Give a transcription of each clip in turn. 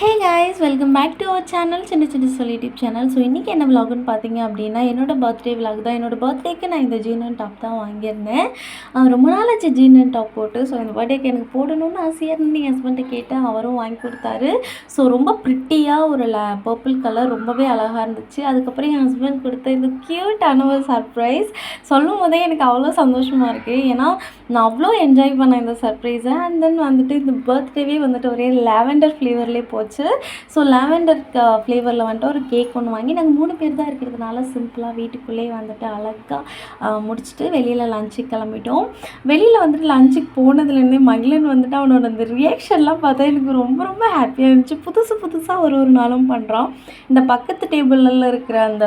Hey guys, welcome back to our channel சின்ன சின்ன சொல்லி யூடியூப் சேனல். ஸோ இன்றைக்கி என்ன விலாகுன்னு பார்த்தீங்க அப்படின்னா, என்னோடய பர்த்டே விலாக் தான். என்னோடய பர்த்டேக்கு நான் இந்த ஜீன் அண்ட் டாப் தான் வாங்கியிருந்தேன். ரொம்ப நாள் ஆச்சு ஜீன் அண்ட் டாப் போட்டு. ஸோ இந்த பர்த்டேக்கு எனக்கு போடணும்னு ஆசையாக இருந்து என் ஹஸ்பண்ட்டை கேட்டேன், அவரும் வாங்கி கொடுத்தாரு. ஸோ ரொம்ப ப்ரிட்டியாக ஒரு பர்பிள் கலர் ரொம்பவே அழகாக இருந்துச்சு. அதுக்கப்புறம் என் ஹஸ்பண்ட் கொடுத்த இந்த க்யூட்டான ஒரு சர்ப்ரைஸ் சொல்லும் போதே எனக்கு அவ்வளோ சந்தோஷமாக இருக்குது. ஏன்னா நான் அவ்வளோ என்ஜாய் பண்ணேன் இந்த சர்ப்ரைஸை. அண்ட் தென் வந்துட்டு இந்த பர்த்டேவே வந்துட்டு ஒரே லாவெண்டர் ஃப்ளேவர்லேயே போச்சு. ஸோ லாவெண்டர் ஃப்ளேவரில் வந்துட்டு ஒரு கேக் ஒன்று வாங்கி நாங்கள் 3 பேர் தான் இருக்கிறதுனால சிம்பிளாக வீட்டுக்குள்ளேயே வந்துட்டு அழகாக முடிச்சுட்டு வெளியில் லஞ்சுக்கு கிளம்பிட்டோம். வெளியில் வந்துட்டு லஞ்சுக்கு போனதுலேருந்தே மகிழன் வந்துட்டு அவனோட அந்த ரியாக்ஷன்லாம் பார்த்தா எனக்கு ரொம்ப ரொம்ப ஹாப்பியாக இருந்துச்சு. புதுசாக ஒரு நாளும் பண்ணுறான். இந்த பக்கத்து டேபிளில் இருக்கிற அந்த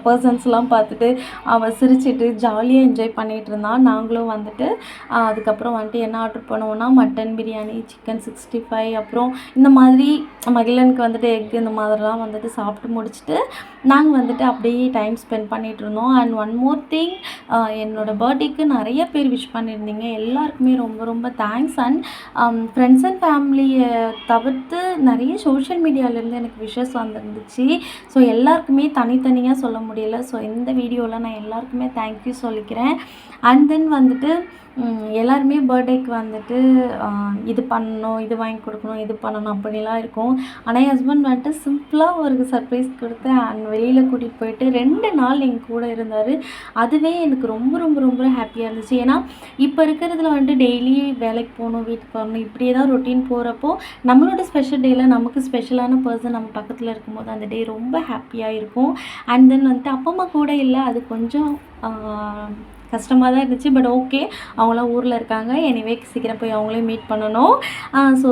பர்சன்ஸ்லாம் பார்த்துட்டு அவன் சிரிச்சிட்டு ஜாலியாக என்ஜாய் பண்ணிகிட்டு இருந்தான். நாங்களும் வந்துட்டு அதுக்கப்புறம் வந்துட்டு என்ன ஆர்டர் பண்ணுவோன்னா மட்டன் பிரியாணி, சிக்கன் 65, அப்புறம் இந்த மாதிரி மகிழனுக்கு வந்துட்டு எக் இந்த மாதிரிலாம் வந்துட்டு சாப்பிட்டு முடிச்சுட்டு நாங்கள் வந்துட்டு அப்படியே டைம் ஸ்பெண்ட் பண்ணிகிட்டு இருந்தோம். அண்ட் ஒன் மோர் திங், என்னோடய பர்த்டேக்கு நிறைய பேர் விஷ் பண்ணியிருந்தீங்க. எல்லாருக்குமே ரொம்ப ரொம்ப தேங்க்ஸ். அண்ட் ஃப்ரெண்ட்ஸ் அண்ட் ஃபேமிலியை தவிர்த்து நிறைய சோஷியல் மீடியாவிலேருந்து எனக்கு விஷஸ் வந்துருந்துச்சு. ஸோ எல்லாருக்குமே தனித்தனியாக சொல்ல முடியல. ஸோ இந்த வீடியோவில் நான் எல்லாருக்குமே தேங்க்யூ சொல்லிக்கிறேன். அண்ட் தென் வந்துட்டு எல்லாருமே பர்த்டேக்கு வந்துட்டு இது பண்ணணும், இது வாங்கி கொடுக்கணும், இது பண்ணணும் அப்படிலாம் இருக்கும். ஆனால் என் ஹஸ்பண்ட் வந்துட்டு சிம்பிளாக ஒரு சர்ப்ரைஸ் கொடுத்து அண்ட் வெளியில் கூட்டிகிட்டு போயிட்டு 2 நாள் எங்கள் கூட இருந்தார். அதுவே எனக்கு ரொம்ப ரொம்ப ரொம்ப ஹாப்பியாக இருந்துச்சு. ஏன்னா இப்போ இருக்கிறதுல வந்துட்டு டெய்லி வேலைக்கு போகணும், வீட்டுக்கு வரணும், இப்படியே தான் ரொட்டீன் போகிறப்போ நம்மளோட ஸ்பெஷல் டேயில் நமக்கு ஸ்பெஷலான பர்சன் நம்ம பக்கத்தில் இருக்கும்போது அந்த டே ரொம்ப ஹாப்பியாக இருக்கும். அண்ட் தென் வந்துட்டு அப்பா அம்மா கூட இல்லை, அது கொஞ்சம் கஷ்டமாக தான் இருந்துச்சு. பட் ஓகே, அவங்களாம் ஊரில் இருக்காங்க. எனிவே சீக்கிரம் போய் அவங்களையும் மீட் பண்ணணும். ஸோ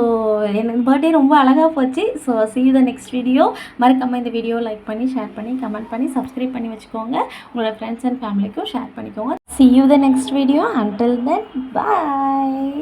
எனக்கு பர்த்டே ரொம்ப அழகாக போச்சு. So see you the next video. மறக்காமல் இந்த வீடியோ லைக் பண்ணி, ஷேர் பண்ணி, கமெண்ட் பண்ணி, சப்ஸ்கிரைப் பண்ணி வச்சுக்கோங்க. உங்களோட ஃப்ரெண்ட்ஸ் அண்ட் ஃபேமிலிக்கும் ஷேர் பண்ணிக்கோங்க. see you the next video. until then, bye.